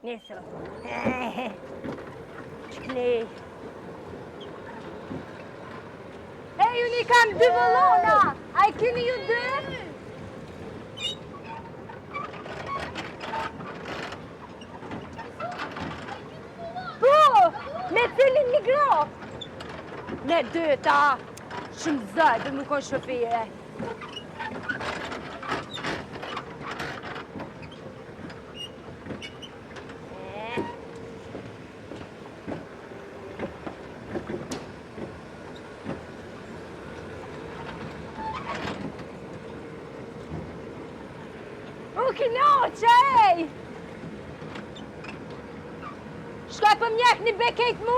Niso. Shknej. Hej, unë I kam 2 vëllona! A I keni ju 2? Po! Me cilin migro? Me 2 ta. Shumë zaj, dhe nuk është shofire. Qej! Shkoj për mjek një bekejt mu?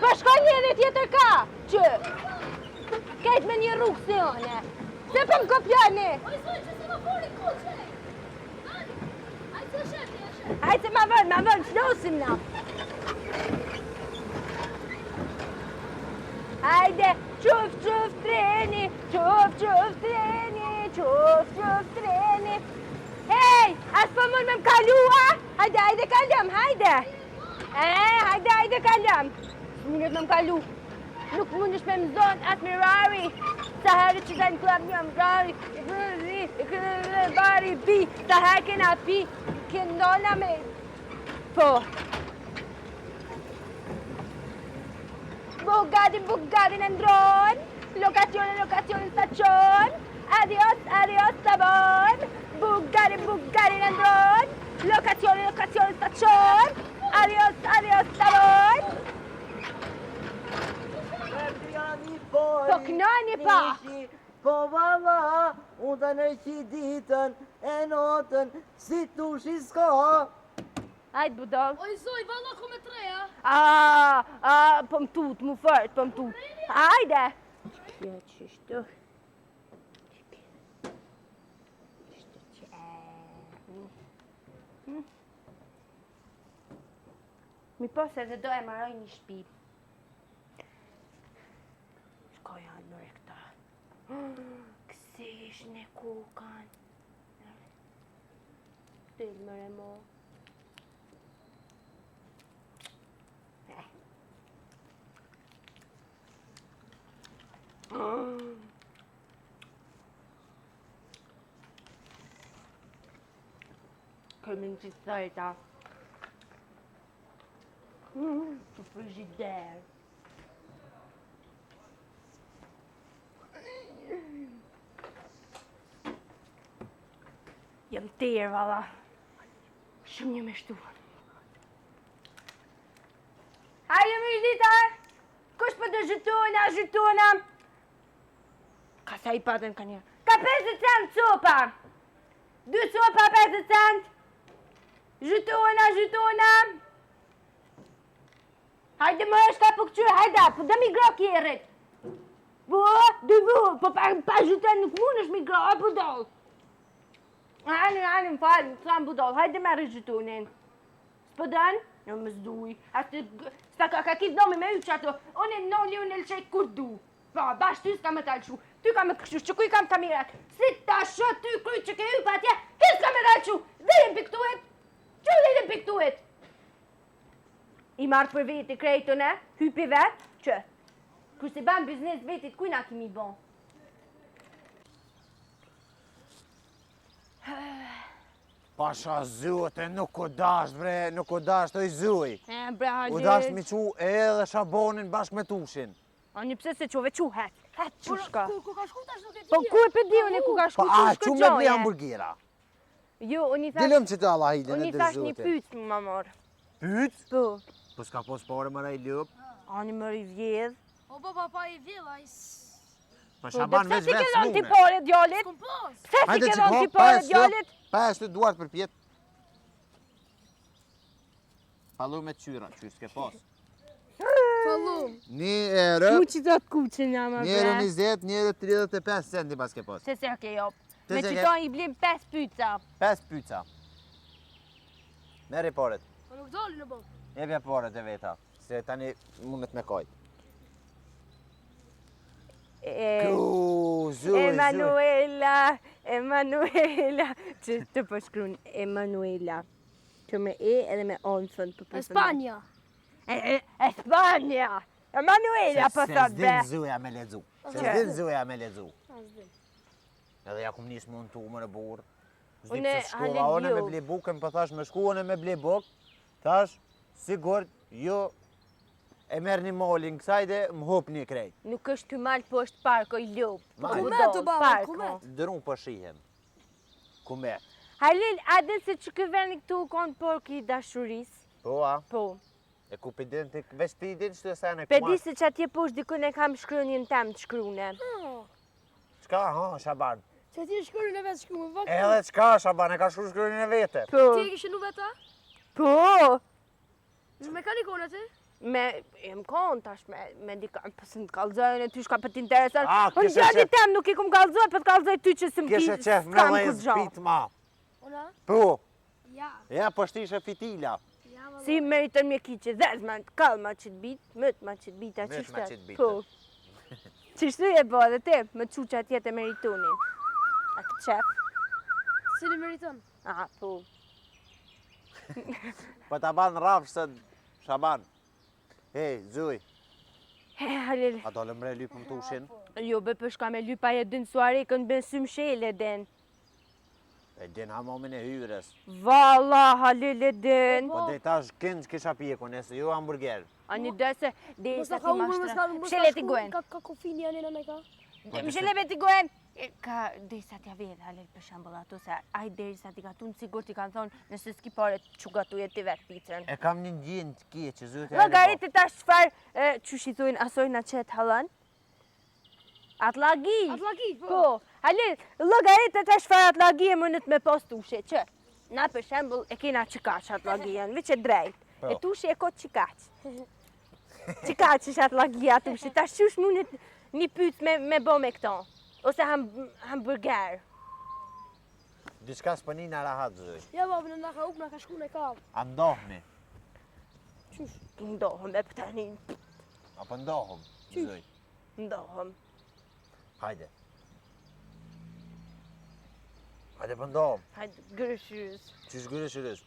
Po shkoj njëri tjetër ka? Që? Kejt me një rrugë si one. Se për më kopjoni? Oj, zoj, që se më fori ku qej? Ajde se shefi, Ajde se ma vën, flosim na. Ajde, quf treni, quf treni, quf treni. Hej, as po mund me m'kalua? Hajde kalëm, hajde. Hajde kalëm. Mundet me m'kalu. Nuk mundesh me m'zon as me rari. Sa herë që da në klab një rari. Bari pi. Sa herë kena pi. Këndona me... Po. Bugatti në ndron. Lokacione stacion. Adios sabon. Bugatti në ndron. Lokacione stacion. Adios sabon. Po knoni pa. Po valla, unë të në që ditën e notën si tushi s'ka. Hajde budol. Oj, zoj, valla ku me 3, Po më tut, mu fort, po më tut. Hajde. Kjo qështu. Mi posë edhe do e maroj një shpi. Shkoja në këta. Kësish në kukan. Këtil më remo. Kemi në që thajta. Të frigider. Jam tërë, valla. Shumë një me shtu. Hajde më dita! Kush për të zhytona? Ka sa I patën ka njërë. Ka 50 cent sopa! 2 sopa 50 cent! Zhytona! Hajde më është ka për këqyrë, hajde, po dhe mi gro kjerit. Po, po pa zhytën nuk mund është mi gro, a budol. Ani, më falë, s'kam budol, hajde me rëzhytunin. S'po dënë? Jo më zduj. Sta ka kit nomi me yqë ato, unë noli unë lëshej kur du. Po, bash ty s'ka me talqu, ty ka me këshu, që kuj kam të mirat. Si ta shot ty kryt që ke ypa atje, ki s'ka me talqu. Dhejnë piktuet, që dhejnë piktuet? I martë për veti krejtën e, hypi vetë, që? Kër se ban biznes vetit, kujna kimi bon? Pasha zute, nuk u dasht bre, nuk u dasht oj zuj. Bre, U dasht mi qu edhe shabonin bashk me tushin. A një pse se qove qu het qushka. Ku ka shku tash nuk e Po ku e pëdi unë ku ka shku Po qushka a, qu me bli hamburgera. Jo, unë I thash... Dilëm që të Allahidin e Unë I të thash një zute. pyt më mamor. Pyt? Po. Po s'ka pos pare më rej ljup. A një mëri vjedh. O, pa I vjela, Po shaban veç Pse si ke veç dhon t'i smune. pare djallit? s'kom pas. Pse si ke dhon t'i pare djallit? Pes të duart për pjetë. Palu me qyra, që s'ke pas. Fallu. Një erë, Mu që të kuqin nga më një erë bre. 20, një erë 35 centi pas ke pas. Se se ke jop. Se Me se që ke- ta I blim 5 pyca. 5 pyca. Meri paret. Po nuk doli në botë. Jepja paret e veta, se tani mundet me kaj. Zuj. Emanuela, që të po shkrun Emanuela. Që me E edhe me O në fund për personazh. Spanja. Espanja! Emanuela po thot Se be. s'din zuja me lexu. Se s'din zuja me lexu. Edhe ja kum nis mund tu më në burr. Une, Shkova one me ble bukën, po thash me shku one me ble buk. Thash, sigur, ju e merrni molin kësaj dhe më hopni krejt. Nuk është ky mal po është parko i lup. Mal. Kumet, o baba, parko. kumet. Dërun po shihem. Kumet. Halil, a din se që ky veni këtu konë pork i dashurisë? Po, a? Po. E ku pëdin të veç pëdin që të sene Pe di se që atje poshtë dikun e kam shkronjën tem të shkrune. Qka, ha, Shaban? Që ti shkruajnë vetë shkruaj me vakt. Edhe qka, Shaban, e ka shkruajnë e vete. Po. Ti e kishe nu veta? Po. Me kanikon atë? Me, jem konë tash me dika, pësë në kalzojnë e ty shka për t'interesat. A, Unë kishe gjati qef- tem nuk i kum kalzoj, për t'kalzoj ty që së Kishe qef me lejz pit ma. Ona? Po, Ja. ja, po shtishe fitila. Ja, valla. Si meritën mje ki që dhezma, kalma që t'bit, mëtë ma që t'bita që Mëtë ma që t'bita. Po. Qështu e bo dhe te, më quqa tjetë e meritunin. A këtë qef? Si në meriton? A, po. Po ta ban rafsh se Shaban. Hej, Zuj, He, Halil, a do lëmre lypëm tushin? jo be përshka me lypa e din suare kënë ben sym shele den. E din hamomin e hyrës. Valla, Halil e din. Po dhe tash kënd kisha pjeku, nëse ju hamburger. A një dëse, dhe Mos sa ta ti ka umër, mashtra. mos ta Mshele ti shku, guen. Ka kofini janë në me ka. Mshele be ti guen. Ka dhe sa t'ja vedhe, Halil, për shambull ato, se aj deri sa ti gatu në sigur ti kanë thonë, nëse s'ki pare që gatuje ti vetë pizzën. E kam një gjin të kje që zyrë të Llogarit e tash çfarë që shithujnë asoj na qet hallan? Atlagi. Atlagi, po. Po. Halil, llogarit e tash çfarë atlagi e mënët me pas tushe, që na për shembull e kena çikaç atlagien, veç e drejt. Po. E tushe e ko çikaç. Çikaç është atlagia tushe. Tash çush mundet një pyet me bë me këto. Ose hamburger. Diçka s'pëni në rahat, Zuj. Ja, baba, në ka up, në ka shku në ka. A ndohni? Qysh? Ndohëm e pëtani. Apo ndohëm, Zuj? Ndohëm. Hajde. Hajde po ndohëm. Hajde, gërëshyrës. Qysh gërëshërës?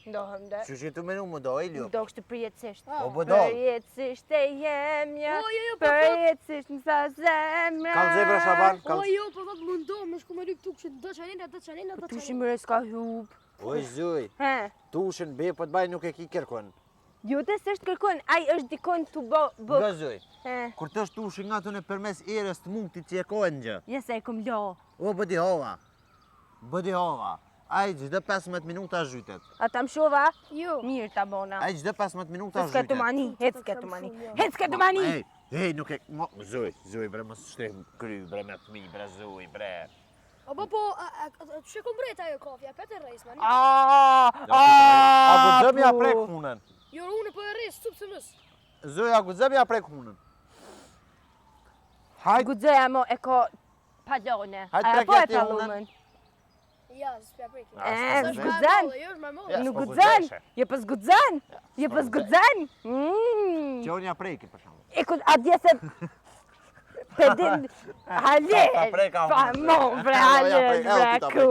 Ndohëm dhe. Qysh jetu menu më do, e ljo? Do kështë përjetësisht. Po po do. Përjetësisht e jemja, O, jo, po, përjetësisht në sa zemra. Kalë zebra Shaban, O, kalë... jo, po thot mundoh, me shku me lyp tukshin, do qanina, do qanina, do Tu qanina. shimëre s'ka hub. Oj, Zuj, He, tushin be, po t'baj nuk e ki kërkon. jo të se është kërkon, aj është dikon të bë. Nga Zuj, He, kur të është tushin nga të në përmes erës të mund t'i qekojnë gjë. jese e këm lo. O, bëdi hova. Bëdi hova. Aj, gjdo 15 minuta zhytet. A ta më shova? Jo. Mirë ta bona. Aj, gjdo 15 minuta Hec këtë zhytet. mani, hec këtë mani. Hec këtë mani. Ej, nuk e... Zuj, bre, mos shteh kry, bre, me fmi, bre, Zuj, bre. O, po, që kom brejt ajo kafja, petë e rejs, mani. A gudzëm ja prek hunën. Jo, unë po e rejs, cupë të nës. Zuj, a gudzëm ja prek hunën. Hajde, Gudzeja mo e ko palone. Hajde, A prek po e ja ti palumën? Ja, s'pja preki. E, S'është zgudzen. me molle, jo, është me molle. Ja, Nuk s'po gudzan. gudzeshe. Je pas gudzan. Je pas gudzan. që unë ja preki për shumë. E ku atje se pedin Halil. Ta preka Pa hunën. mo bre Halil bre ku.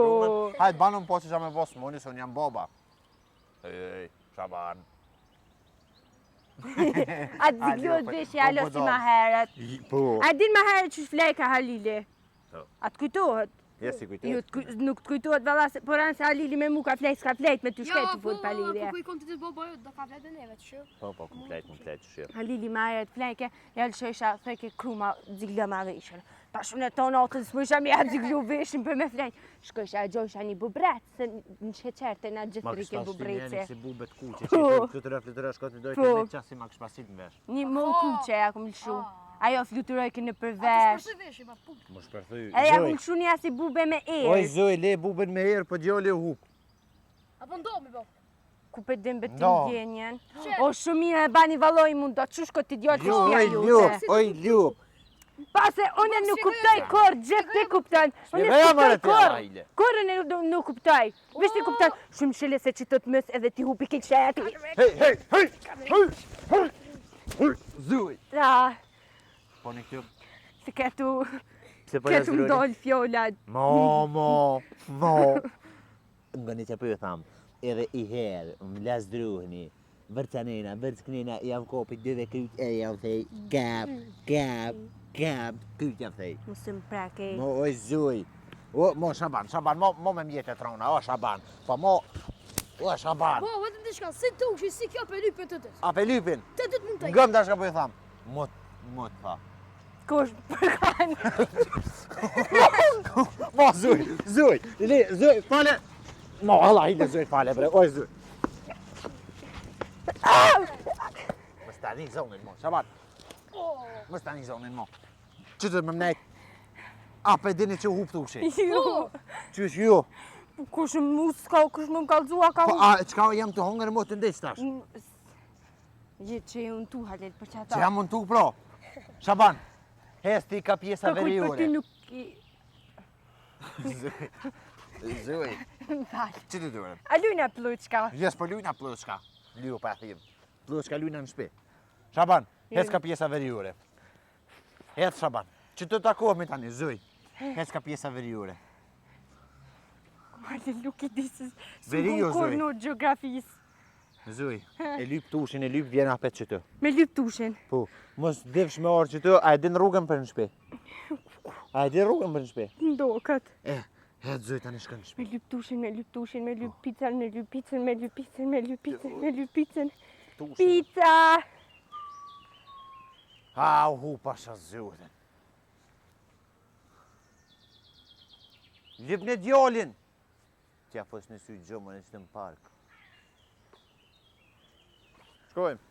Hajde, banëm po që qa me vos moni, se unë jam boba. Ej, Shaban. Atë zigluat vesh jalo si ma herët. Po. A din ma herët që shflejka Halili? Po. A të kujtohet? Jesi Jo, kujtet. nuk të kujtohet valla, por anë se Halili me mu ka flejt, s'ka flejt me të shkejt të fut palilje. Po, ku i kom të të bobo, do ka flet me neve, të shë. Po, komplet, shirë. Halili ma herët flejke, jallë shesha theke kruma zigla ma veshën. Ta shumë në tonë otën s'mësha mi atë ziglu veshën për me flejt. Shkësha e gjojsha një bubret, se në sheqerte na gjithë rike bubrece. Si bubet kuqe, Po. që flutërë, shkot në dojë Po. të me qasi ma këshpasit në vesh. Një mën kuqe ja kom lëshu. Ajo fluturojke në A të përvesh. shpërse veshi, pa pup. Më shpërthy. E ja kom lëshu një asi bube me Oj, erë. Zoj, le buben me herë, po gjoli hup. Apo ndomi, po. Ku për dim betim No. djenjen. Qe? O shumë mirë e bani valoj mund do qush këtë idiot të Oj, shpja jute. oj, ljup. Pase unë nuk kuptoj kur gjithë ti kupton. Unë Shpjegoj kuptoj amore ti, kur. Amajle. Kur unë nuk kuptoj. Vesh ti kupton. Shumë shile se që të të mës edhe ti hupi këtë shaj ati. Hej, Zoj. Ra, Po në kjo, se këtu pse po këtu më dollë fjollat. Mo. Nga një që për ju thamë, edhe i herë, më lasdruhni. Vërcanena, vërcknena, jam kopi dyve kryt e jam thej, kap, kryt jam thej. Mësë më prake. Mo, oj zuj. Mo, Shaban, mo me mjetë e trona, o Shaban. Po, o Shaban. Po, vetëm diçka, si tushi, si kjo për lypë të tëtë. A pe lypin? Të tëtë mund të i. Ngëm dashka po i tham. Mot, tha. Kush përkan? Mo, zuj, fale. Mo, Allah, hile zuj, fale, bre, oj zuj. Mës tani zonin, mo, Shaban. Mës tani zonin, mo. Që të më mnejt? A, pe dini që u hup tushi? Jo. Qysh ju? Kush më kallëzua ka Po, a, qka jam të hongër, mo të ndeq tash? Jetë që e unë tu, Halil, për që Që ata. jam unë tu, pro. Shaban, hes ti ka pjesa Për veriore. ti nuk i... Zuj, Falë. që të duhet? A lujna pluçka. Jes, po lujna plushka. Liu pa thim. Plushka lujna në shpi. Shaban, hes ka pjesa veriore. Hes, Shaban. Që të takohemi tani, zuj. Hes ka pjesa veriore. Halil, nuk i di se... Veri jo, Kur zuj. në geografisë. Zuj, e lyp tushin, e lyp vjen apet që të. Me lyp tushin. Po, mos devsh me orë që të, a e din rrugën për në shpi? A e din rrugën për në shpi? Ndokët. Het zuj tani shkën në shpi. Me lyp tushin, me lyp tushin, me lyp pizzan, me lyp pizzan, me lyp pizzan, me lyp pizzan, me lyp pizzan. Pizza! Ha, u hu pasha zujën. Lyp në djallin. Tja fos në sy gjomën e që të në park. Shkojmë.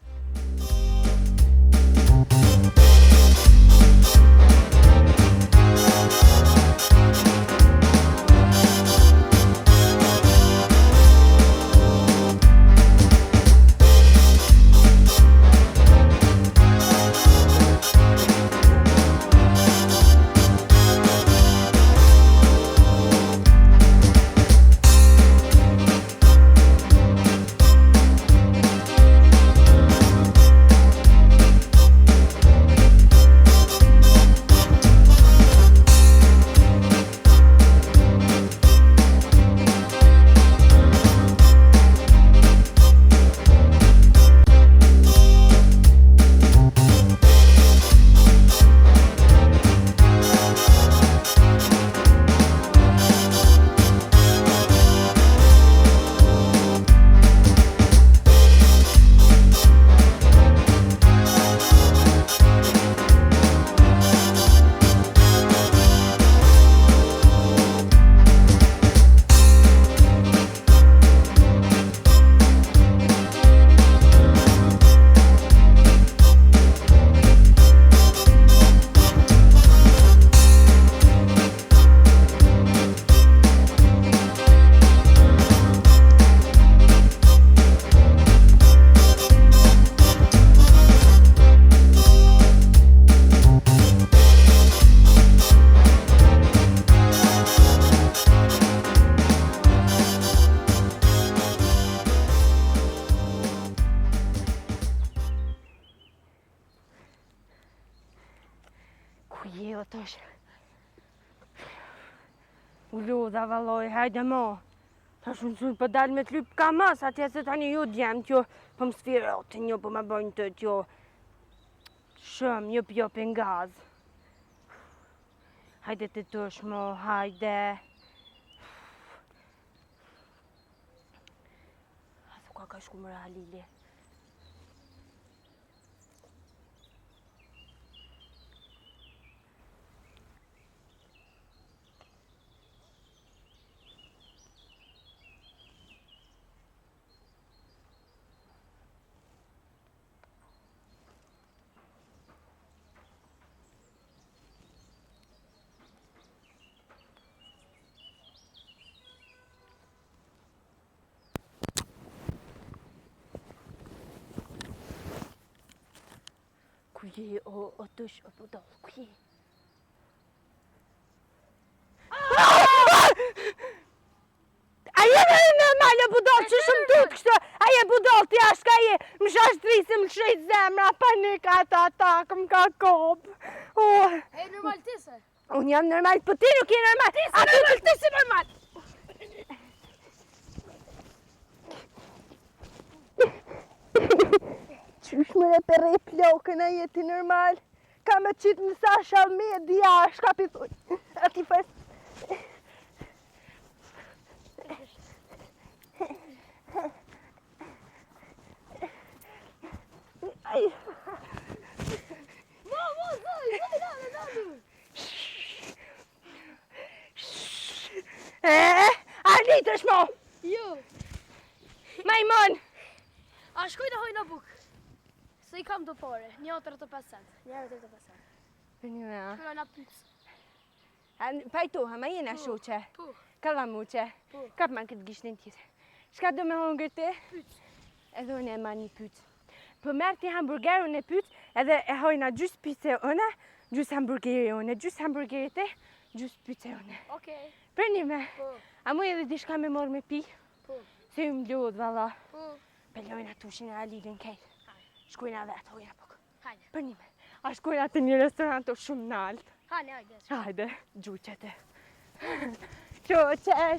Ku je o tash? U lodha valloj, hajde mo. Tash unë për dalë me t'lyp ka mas, atje se tani ju djemë t'jo, për më sfirotin jo, për më bojnë të t'jo. Shumë, jo për ngaz. Hajde të tush mo, hajde. A thu ka shku më Halili. Ku je o tush o budal, ku je? A je normal o budal, që shumë tut kështu? A je budal t'ja shka je? Më shashtrisi më shrejt zemra, panika atak, më ka kop. E normal ti se? Unë jam normal, po ti nuk je normal. A ti si normal? numre për e plokën a jeti normal. Ka me qitë në social media, shka pitoj. Ati fes. Arlit është mo! Jo. Majmon! A shkoj të hoj në buk. Se I kam të pare, 1,35 cent. 1,35 cent. Për një me a? Shkoj në pyc. Pajtoha, ma jena shuqe. Po. Kalla muqe. Po. Kap ma këtë gishtin tjetë. Shka do me hongër ti? Pyc. Edhe unë e ma një pyt. Për merë ti hamburgerun e pyt, edhe e hojna gjus pyce une, gjus hamburgeri une, gjus hamburgeri ti, gjus pyce une. Okej. Për një me, Po. a mu edhe di shka me morë me pi? Po. Se ju më lodh, valla. Po. Pelojna tushin e alilin kejt. Shkujna vetë, hojna pok. Hajde. Për një me, a shkujna të një restorant të shumë nalt. Hajde. Hajde, gjuqete.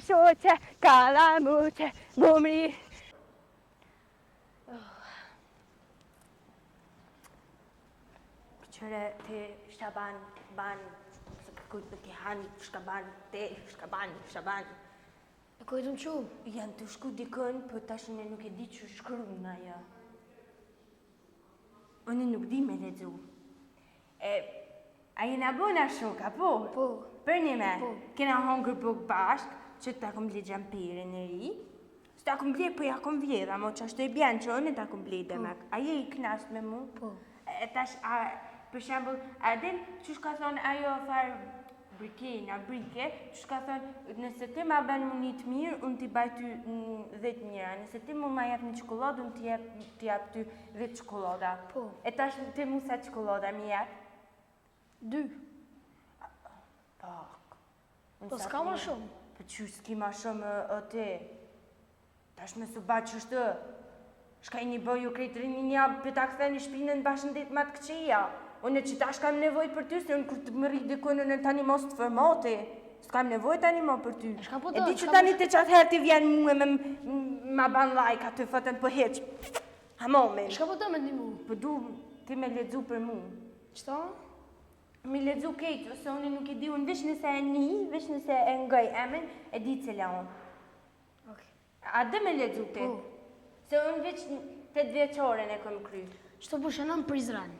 Shoqe, kalamuqe, bumri. Qëre të shtaban, ban, se kërkujt për t'i hanë, shkaban, te, shkaban. E kujtë më qumë? Janë të shku dikën, për tashin e nuk e di që shkru në aja. Unë nuk di me ledzu. A jena bona shoka, po? Po. Për një me, Po. kena hongër buk bashk, që ta kom ble gjampirin e ri. Së ta kom ble, për ja kom vjedha, mo që ashtu e bjanë që unë ta kom ble dhe me. A je I knasht me mu? Po. E tash, për shambull, a din që shka thonë ajo farë brikena, brike, që shka thonë, nëse ti ma ban mu një të mirë, unë t'i baj ty 10 njëra. Nëse ti mu ma jep një qokolodë, unë t'i jep ty 10 qokoloda. Po. E tash ti mu sa qokoloda mi jep? 2. Pak. Po s'ka ma shumë. Po që s'ki ma shumë o ti? Tash me su ba që shtë. Shka I një bëju krejtë rini një për ta këthe një shpinën bashkëndit ma të këqia. Unë që tash kam nevoj për ty, se unë kur të më rritë dikun unë tani mos të formate. S'kam nevoj tani mo për ty. Shka po E do, di shka që po tani të qatë herë ti vjen mu e me ma ban like aty fëtën për heq. Hamomen. Shka po do me ndimu? Po du ti me ledzu për mu. Qëta? Mi ledzu kejtë, ose unë nuk I di, unë vish nëse e një, vish nëse e ngoj emen, e di cila unë. Okej. A dhe me ledzu ti? Po. Se unë vish 8 vjeqoren e kom kry. Qëto po shëna në Prizren?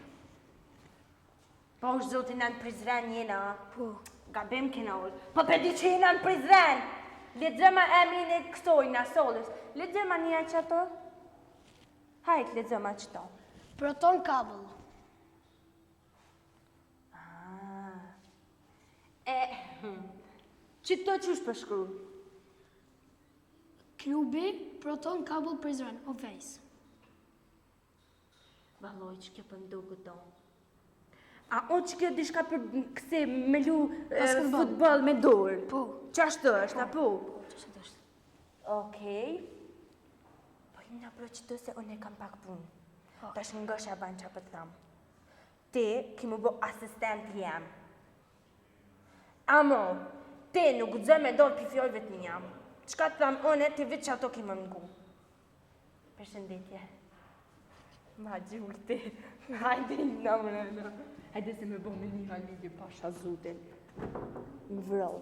Po është zotin në Prizren jena. Po. Gabim kena ullë. Po për di që jena në Prizren. Ledzëma emrin e kësoj në solës. Ledzëma një që ato? Hajt ledzëma që to. Proton Kabel. Që to që është përshkru? Klubi Proton Kabel Prizren, o face. Valoj që kjo pëndu këto. A o që kjo dishka për këse me lu futbol me dorë? Po. Qa është është, apo? Po, që të është. Okej. Po I nga pro që të se unë e kam pak punë. Tash nga shaban që për të thamë. Ti ki mu bo asistent jam. Amo, ti nuk gëzë me dorë për fjojve të një jam. Qka të thamë unë, ti vitë që ato ki më mngu. Përshëndetje. Ma gjurë ti. Hajde I në mërëna. Hajde se me bo me një halivje pasha zutin. Më vroj.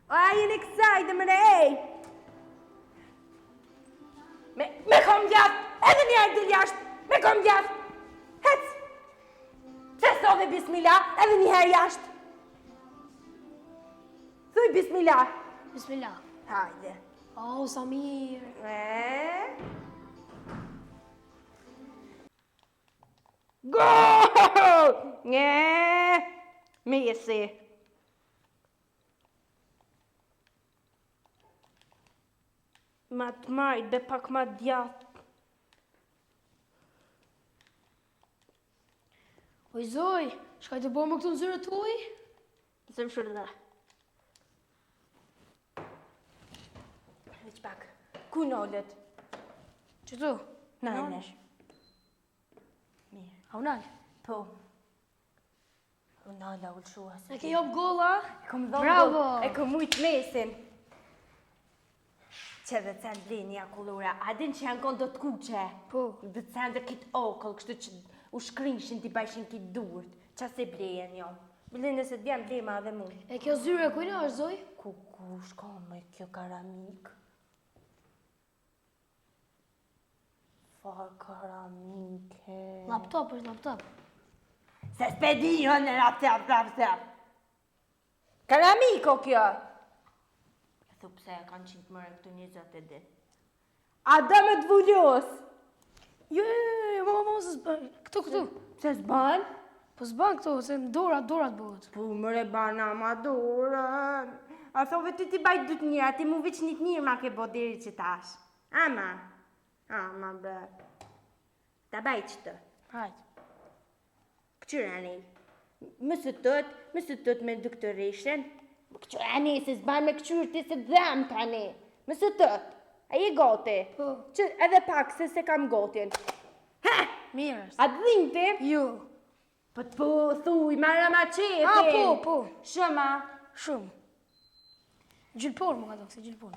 O, a jeni kësaj dhe mëre, ej! Me kom gjatë, edhe një ardil jashtë, me kom gjatë. Hec! Pse thove bismillah, edhe një herë jashtë. Thuj bismillah. Bismillah. Hajde. O, Samir. Gol! Nje! Me jesi. Ma të majtë, be pak ma djatë. Oj, Zoj, shkaj të bo më këtu në zyre të uj? Zëm shurda. Veç pak. Ku nollet? Qëtu? Najnesh. Mirë. A unal? Po. Unala ullshua se. E ke jop golla? E kom dhonë Bravo! E kom mujtë mesin. Që dhe cent bleni akullura, a din që janë kondo të kuqe? Po. Dhe cent dhe kitë okull, kështu që u shkrinshin t'i bajshin kitë durët. Qa se blejen jo? Blejen nëse t'vjen blema dhe mu. E kjo zyre kujna është zoj? Ku shka me kjo karamik? Fa karamike... Laptop është laptop. Se s'pedi jo në laptop. Karamiko kjo! E thu pse e kanë qintë mërë këtu 20 e dit. A da me t'vullos? Jo, mama, se s'ban. Këtu. Se s'ban? Po s'ban këtu, se në dorat bëhet. Po mëre bana ma dorën. A thove ty ti bajt du t'njëra, ti mu veç një t'njërë ma ke bo diri që tash. Ama bre. Ta bajt qëtë. Hajt. Këqyra nej. Mësë tët me doktoreshen. Këqyra nej, se s'ban me këqyrë ti se dhem tani. Mësë tët. A je goti? Po. Që edhe pak se kam gotin. Ha! Mirë është. A të dhimë ti? Jo. Po të po thuj, mara ma qetin. A, po. Shëma. Shumë. Gjilpor më ka do, se gjilpor.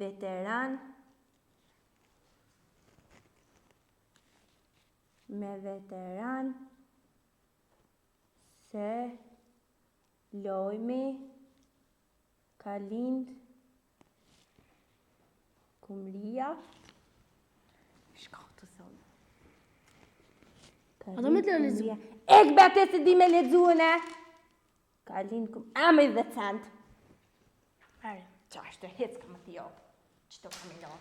Veteran. Me veteran. Se lojmi ka lind kumria. Shka të thonë. A do me të lezu? Ek bete se di me lexuene. Ka lind kumria. A me dhe cent. Are. Qa është të hec ka më t'jo. Që të kam i lo.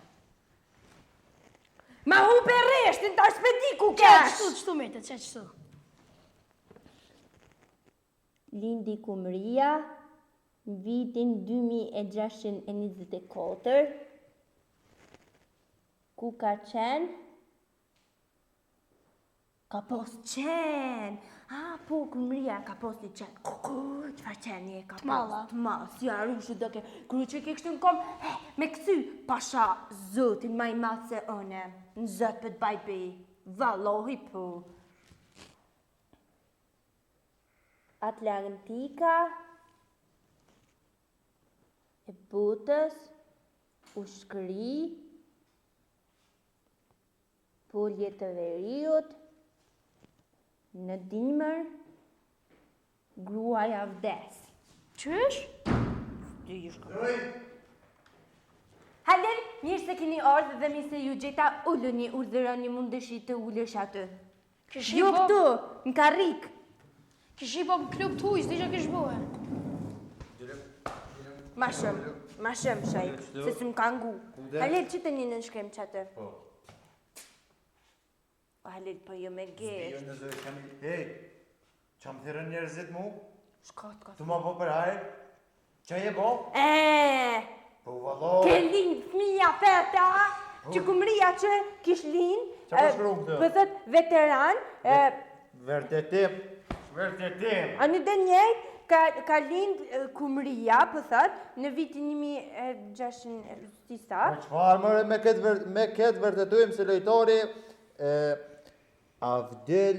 Ma hu për reshtin, ta shpedi ku kesh. Qështu mete, qështu. Lindi kumria, në vitin 2624, ku ka qenë? Ka pos qenë. Po, kumria ka pos një qenë. Qëfar qenë ka pos? T'malla. T'malla, si arushu do ke. Kërë që ke kështë në kom, me këthy, pasha zotin ma i matë se one. Në zot për t'baj bëj. Valohi po. Atlantika, e botës, ushkëri, polje të veriut, në dimër, gruaja vdes. Qysh? Halen, mirë se keni ardhë dhe mi se ju gjeta ullëni, urdhëroni mundëshi të ullësh atë. Jo këtu, në karrik. Kishi po klub t'huj, s'di që kish bohe. Ma shumë shaj, se s'm ka ngu. Halil, që të një në shkrem qatë? Po. Halil, po jo me gesh. Jo në zërë Kamil. Hej, që më thirën njerëzit mu? Shkat ka. Tu ma po për hajë? Që je bo? Po valo. Ke lind fmija feta, që kumria që kish lind. Qa po shkru këtë? Pëthët veteran. Vërtetim. A në dhe njëjt, ka lind kumria, pëthët, në vitin 1600 sa. Po qfarë mërë me këtë vërtetujmë se lojtori Avdel...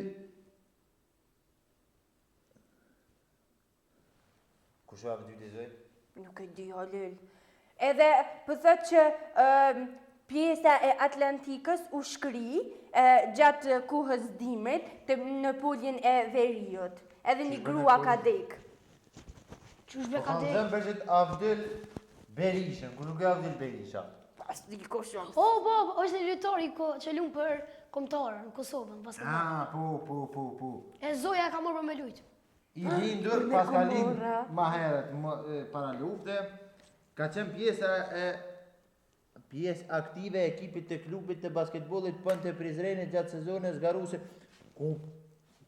Kushu Avdel të zoj? Nuk e di halil. Edhe pëthët që pjesa e Atlantikës u shkri gjatë kuhës dimrit në poljen e veriut. Edhe një grua ka dek. Qysh Po be ka kanë de? zëmë përshit Avdel Berishën, ku nuk e Avdel Berisha. Pas di ko shumë. Po, është një lojtori që lumë për komtarë në Kosovën, pas këta. Po. E Zoja ka morë për me lujtë. I lindur, pas ka lind ma herët para lufte, ka qenë pjesë aktive e ekipit të klubit të basketbolit Pën të Prizrenit gjatë sezonës garuse, ku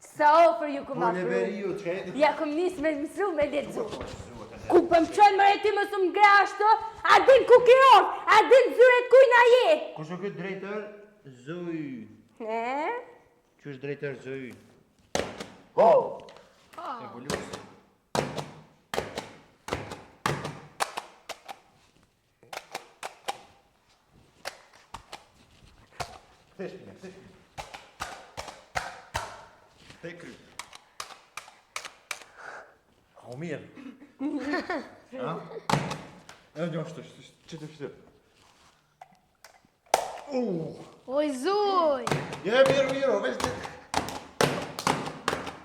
Sa ofër ju ku ma fru. Boleveriu, që Ja këm nis me mësu me ledzu. Ku pëm qënë më reti më së më grashto, a din ku ke ofë, a din zyret kujna je. Kusho këtë drejtër? Zoj. Që është drejtër Zoj? Po! E bolusë. Thesh mine. Te kry. O mirë. Ha? E një ashtu, që të shtë? Oj, zuj! Mirë, veç të...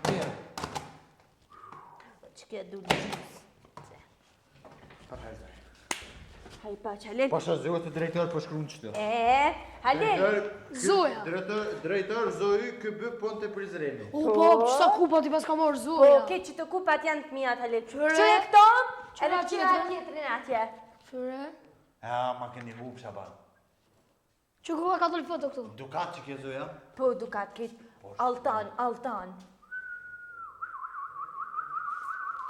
Mirë. Që kje du gjysë. Parhajzaj. Haj pa që Halil. Pasha zhjot të drejtër për shkru në qëtë. Halil. Zuja. Drejtër Zohy këbë pon të prizremi. O, po, qësa kupa ti pas ka marrë Po, zuja? ke që të kupat janë të mijat, Halil. Qëre? Qëre këto? Qëre Edhe qëre tjetër? tjetërin atje. Qëre? Ma keni hub, Shaban. Që kupa ka të foto këtu? Dukat që kje Zoja? Po, dukat, këtë altan.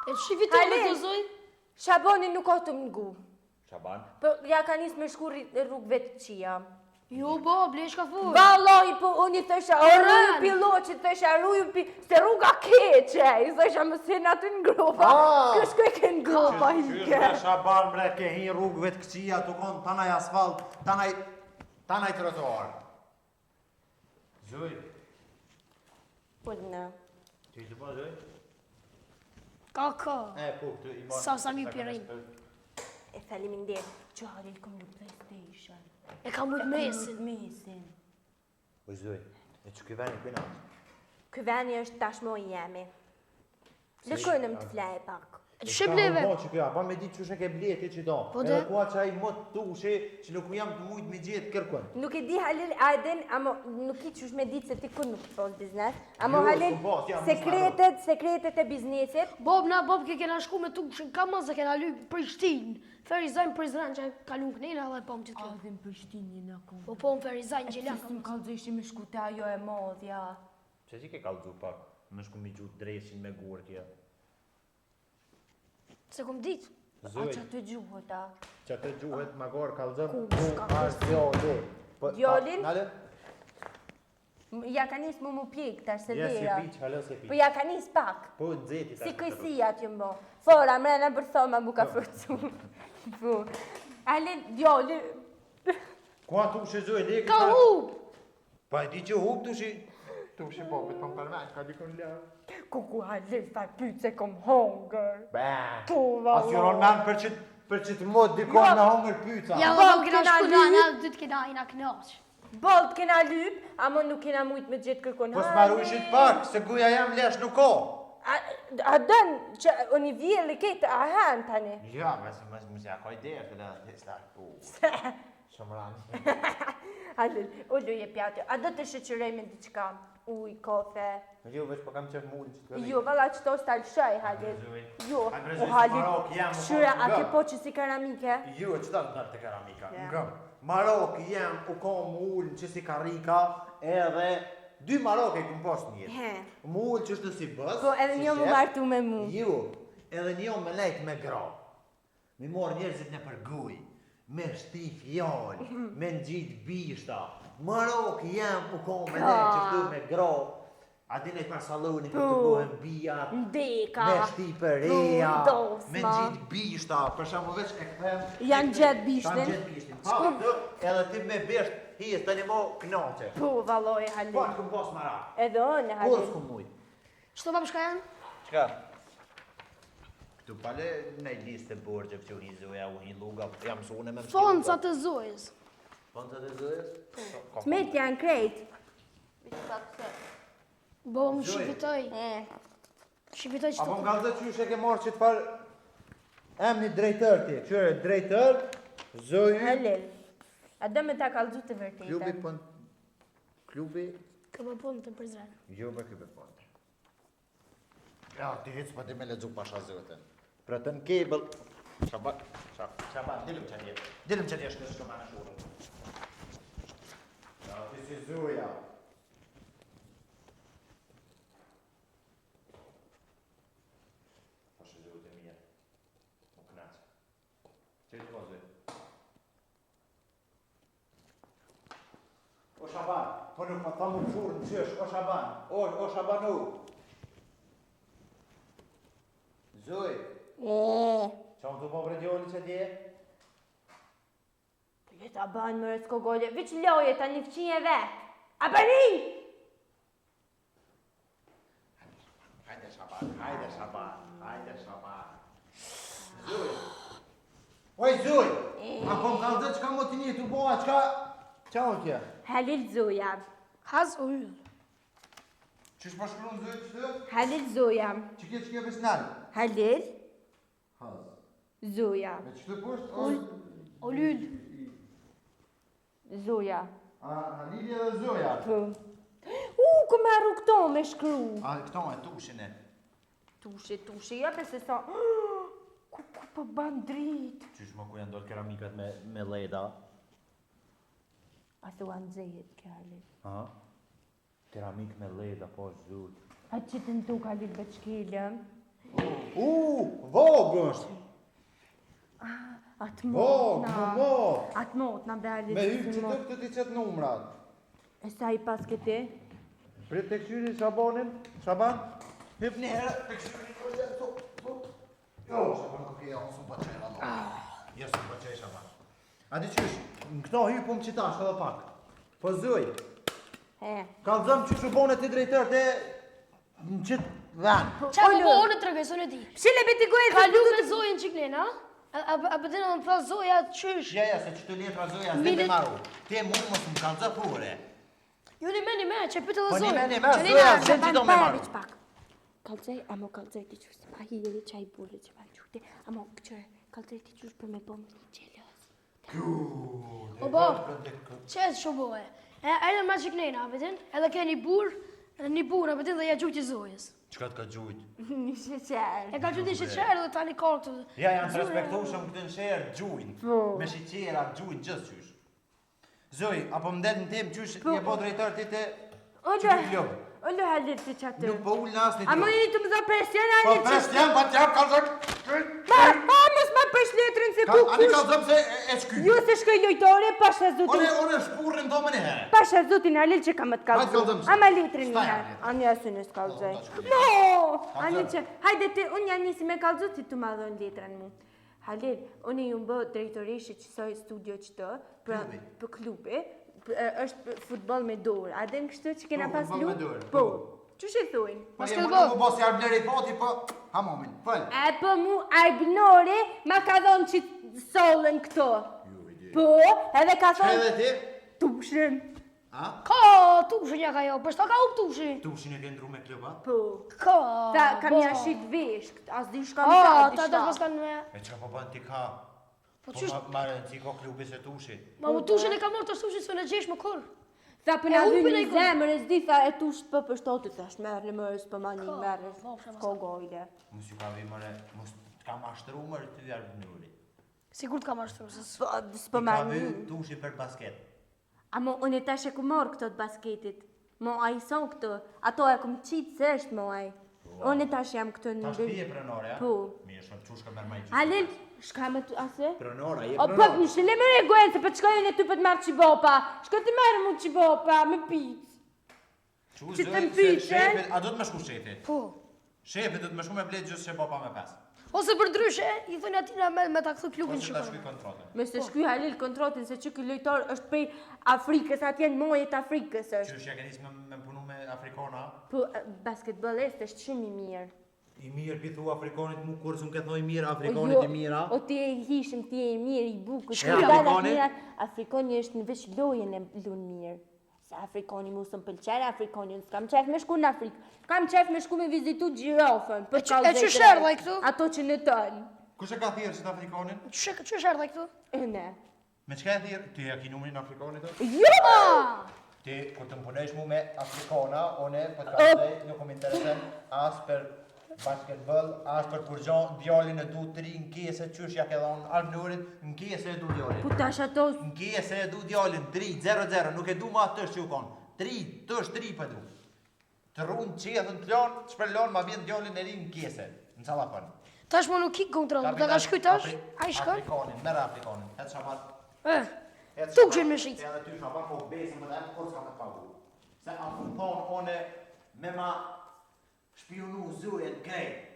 E të shifitoj me Halil. të zuj? Shaboni nuk o të mngu. Shaban? Po, ja ka njës me shku rrugëve të qia. Jo, bo, blesh ka furë. Valoj, po, unë i thësha, o Orën. rruju piloqi, thësha, se rruga keqe, i thësha, më sin aty në gropa, këshko e ke në gropa i ke. Qysh me Shaban, bre, ke hi rrugëve të këqia, të konë tanaj asfalt, tanaj trotuar. Zoj, Po, në. që ishte po, Zoj? Ka. Po, këtë i marë. Sa mi pirin. E faleminderit. Që Halil kom në PlayStation. E ka mujtë mesin. Mesin. Po, Zoj, e që këveni këna? Ky veni është tashmo i jemi. Lëshojnëm të flaje pak. E të shëpleve. Po, që këja, pa me ditë që shë ke bleti që do. Po, Edhe de? kua që ai mot tushi, që nuk jam të mujtë me gjithë kërkën. Nuk e di Halil Aden, amo nuk i qysh me ditë se ti ku nuk pos biznes. Amo Jo, Halil, s'u pos, ja, sekretet e biznesit. Bob, ke kena shku me tukshin, ka ma se kena lyp Prishtin. Ferizajnë Prizren që ka lu kënina dhe po më që të kjo. Adhe në Prishtinë në kom. Po më Ferizajnë Gjeljan. Më kalëzështi me shku te ajo e modhja. Që si ke kalëzu pak? Më shku mi gjutë dreshin me gurë kja. Se kom ditë. A që të gjuhët a? Që të gjuhet ma gorë kalëzëm, Ku s'ka është djoli. Djolin? Nale? Ja ka njës mu pjek tash se Ja, si dheja. piq, halë se Po piq. ja ka njës pak. Po, në zeti Si këjësia t'ju mbo. Fora, mrena bërthoma mu ka fërcu. Po. Halil, djoli. Kua tu shë zoj, le Ka hub! Pa e di që hub tu shi. Tu shi po, me të më përmen, ka dikon lërë. Ku Halil, ta pytë se kom hongër. Ba, Po, valla. as juron men për që të mod dikon Jo. me hongër pyca. Ja, Bob, dhe kena kena shku lyp. në anë, dytë kena ina knaq. Bolt kena lyp, amo nuk kena mujt me gjithë kërkon. Po s'maru ishit pak, se guja jam lesh nuk ko. A dënë që unë i vjeli këtë a hanë tani. Ja, më se akoj derë të da, të sta. Shumë ranë. Halil, ullu je pjatë. A do të shëqërej me diçka? Uj, kofe. Jo, veç po kam qef mullin që të këllë. Jo, valla që to s'tal shaj, Halil. Jo, A brezoj o si Halil. Marok, jam u Shyra, konë a ke nga. po që si keramike? Jo, që ta të të keramika. Ja. Nga. Marok jam u konë mullin që si karika, edhe 2 Maroke këm post njët. He. Mullin që është si bës. Po edhe si një mu shef. martu me mu. Jo, edhe një me lejt me gra. Mi morë njerëzit në përguj, me shti fjallë, me në gjitë bishta. Marok jam u konë me lejt që shtu me gra. A dine për saloni për të gohen bijat, Ndeka. me shti për reja, Dosma. me gjitë bishta, për shamu veç e këthem. Janë gjetë Kanë bishtin. gjetë bishtin. Pa, të, edhe ti me bisht, hijes të një mo knaqe. Po, valloj, Po, Halil. në këmë pos mara. Edhe unë, Kur Halil. s'ku muj? Shto pap shka janë? Qka? Këtu pale në i listë të borgje që u hi zoja, u hi luga, jam sune me më Fonca të zojës. Fonca të zojës? Smet janë krejt. Bo, më shqipitoj. Shqipitoj që Apo të... nga dhe qysh e ke marrë që të farë emni drejtër ti, qyre drejtër, zoju, Halil. A do me ta kalëzu të klubi vërtetën? pën, klubi, Këmë punë të Prizren. jo me klubi pën. Ja, ti hitës pa ti me ledzu pasha zotën. Pra të në kebel, Shaban, dilim që atje, është në shkëma në shurën. Ja, ti si zoja. Pasha zotën mija, më knaqë. Që të pozve? O Shaban, po nuk ma thamu në shurën, qësh, o Shaban, o Shabanu. Zoj, qa më të po brëgjoni që dje? Jeta banë më rësko golle, viç loje ta një fqinje vetë. A bëni! Hajde Shaban, hajde Shaban, hajde Shaban. Zuj! A kom kallëzë çka mo ti një të boha, çka... Qa o kje? Halil Zoja. Haz o hyll. Qysh po shkruan Zuj që të? Halil Zoja. Që kje që kje besnal? Halil Haz. Zoja. Me që të pusht? O lyll. Zoja. A Halilja dhe Zoja? Po. Ku marru këto me shkru. A këto e tushin e. Tushe, ja se sa... Ku po ban drit. Qysh më ku janë do keramikat me leda? A thua nxehet kjo Halil. Aha. Keramik me leda, po zut. A që të ndu Halil Beçkilëm. Vog është! Atë Vog, motna. vog! Atë motna be Halil. Me hymë që të ti qëtë numrat. E sa i pas këti? Prit të këshyri Shabanin, Shaban? Hyp një herë, të këshyri, jo, Shaban, okej, unë s'u pa qera, no. Jo, s'u pa qej, Shaban. A di qysh, në këto hypum qitash edhe pak. Po Zuj, ka dhëm që shubone ti drejtër të në qitë dhanë. Qa po po në tregëson e ti? Shile beti gojë Kalu me Zojën qiklen, a? A pëtën edhe më pra Zoja qysh? Ja, se që të letra Zoja, s'te me maru. Ti mund mos më kanë zë pure. Jo një me, që pytë edhe Po një Zojën. me, Zoja, se që do me maru. Kalzej, amo kalzej ti qysh, a hiri qaj burë që valë qute, amo këqër, kalzej ti qysh për me bëmë një gjelës. O bo, që e të shobohe? Edhe ma qiklen, a pëtën? Edhe ke një burë, a pëtën dhe ja gjujt i Zojës. Qëka të ka gjujt? Një sheqer. E ka gjujt i sheqerë dhe tani ka këtë. Ja, janë të respektushëm këtë në shërë, gjujnë. Me shiqera, gjujnë gjithë qysh. Zoj, apo më detë në tim qysh një po drejtar ti të që të vlobë. Ollo Halil ti qatë. Nuk po ullë në asë një A më një të më dha presion, a Po një që... presion, pa t'jap, ka zëk. Mos ma pësh letrin se ku Ani ka kush... zëmë se e shky. Ju se shkoj lojtore, pasha zutin... One shpurën do më një herë. Pasha zutin Halil që ka më të Hajde, kalzu. kalzëm se. A ma letrin një Staj, herë. Halil. A një asë në s'kalzoj. Po, ta shkoj. No! A një Kalzëm. që... Hajde ti, unë janë nisi me kalzu ti të ma dhën letrin mu. Halil, unë ju më bë drejtorishi që soj studio qëto, Klubi. për klubi, është futbol me dorë. A dhe në kështu që kena Po, pas futboll me lup? dorë, Po. po. Që shi thujnë? Po Mos je ke më bë. nuk u bos jarë bleri foti, po hamomin, pëll. E po mu Arbnore ma ka dhonë që solën këto. Po, edhe ka Që edhe thonë ti? tushin. A? Ka tushin ja ka jo, për shta ka up tushin? Tushin e ke ndru me klub, a? Po. Ka, Ta kam bo. ja shit veshk, as di shka më Ta ta dash pas kanë me... E që po bën ti ka? Po Po qysh... ma rëndësi ko klubi se tushi. Ma mu tushin e ka morë të tushin s'u në gjesh më kur. Tha për na E dhy upin një e kur. zemër, e s'di tha e tush për pështotit, thash merë në mërës për ma një Ka, merës, po, pse mos s'ko gojle. Mos ju ka vi mëre, mos t'ka mashtru mërë të vjarë nëri. Sigur t'ka mashtru, se S'po ma Ka vi një. tushi për basket. Amo, unë e tash e ku morë këto të basketit. Mo, a i son këto. Ato e kum qitë se është, mo, a i. Unë e tash jam këto në Ta shpije prenore, a? Po. Mirë, shumë qushka mërë majtë. Halil, shka me të ase? Prenora, je O, po, prenora. në shële më regojnë, se për të shkojnë e ty për të marrë qibopa. Shko të marrë mu qibopa, me pizë. Qu që zoj, të se mbyqen? shefi- A do të më shku shefi? po. Shefi do të më shku me bletë gjusë që popa me pas. Ose për ndryshe, i thonë atina me ta këthu klubin Ose ta shikon. shkuj kontrolën. Me se shkuj Halil kontrotin, se që ky lojtar është pej Afrikës, atje në mojet Afrikës është. Qysh ja ke nisë me punu me Afrikona? Po, basketbolist është shumë i mirë. I mirë pithu Afrikonit mu kur s'un ke thoj mirë, Afrikonit i mira. O ti e i hishëm, ti e i mirë, i bukur. Shkruaj ti dalat Afrikoni? mira. Afrikoni është në veç lojën e lunë mirë. Se Afrikoni mu sëm pëlqere, Afrikoni unë s'kam qef me shku në Afrikë. Kam qef me shku me vizitu gjirafën. E që sherdha i këtu? Ato që në tënë. Kush e ka thirë që të Afrikonin? Që sherdha i këtu? E ne. Me qka e thirë? Ti e ki numrin Afrikonit të? Jo! Ti, kur të më punesh mu me Afrikona, one, po të ka thej, nuk më interesen as për basketball, as për kur gjon djallin e du të ri në kese, qysh ja ke dhonë Albnurit, në kese e du djallin. Po tash ato... Në kese e du djallin, 3-0-0, nuk e du ma tësh që u konë. 3, tësh 3 për du. Të runë qedhën të lanë, shpërlon ma vjen djallin e ri në kese, në salapën. Tash më nuk kik kontrol, dhe ka shkuj tash, a i shkoj? Afrikonin, merë Afrikonin, hetë shabat. Tuk që në shqit. Edhe ty shabat po besin më dhe kur s'ka me pagu. Se a më thonë one me ma shpionu zujen krejt.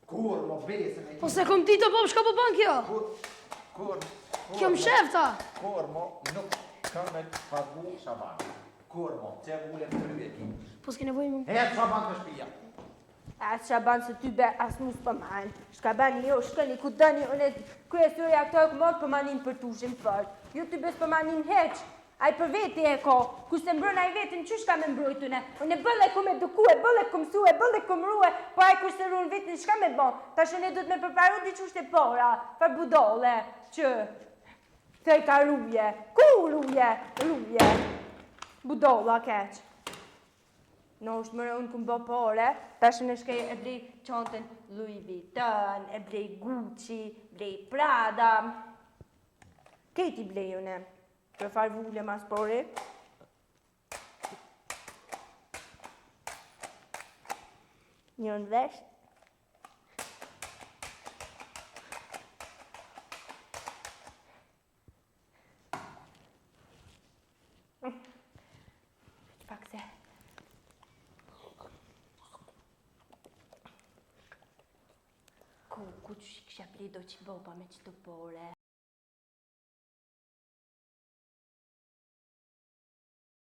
Kur më besin e Po se kom ti të pop, shka po ban kjo? Kur Kjo më shef ta. Kur mo nuk ka me pagu shabat. Kur mo, që vullet të rrëve ki. Po s'ke nevoj më... Hetë shabat me shpija. As që banë se ty be as mus për manë. Shka bani jo, shkëni ku dëni, unë e kryesuri aktorë këmot për manin për tushin fërë. Jo ty bes për manin heq. Aj për veti e ko, ku se mbrën aj vetin, që shka me mbrojtune? Unë e bëlle ku me dukue, bëlle ku mësue, bëlle ku mrue, po aj kur se runë vetin, shka me bon? Ta shënë e du të me përparu di qështë e pora, far budole, që... Te ka ruje, ku ruje, ruje, budolla keq. Në është mërë unë këmë bë pore, ta shënë e shkej e blej qantën Louis Vuitton, e blej Gucci, blej Prada. Keti blej une. Për farë vulle mas pori. Njën vesh. Pak se. Ku që kësha blej do që boba me që të pore.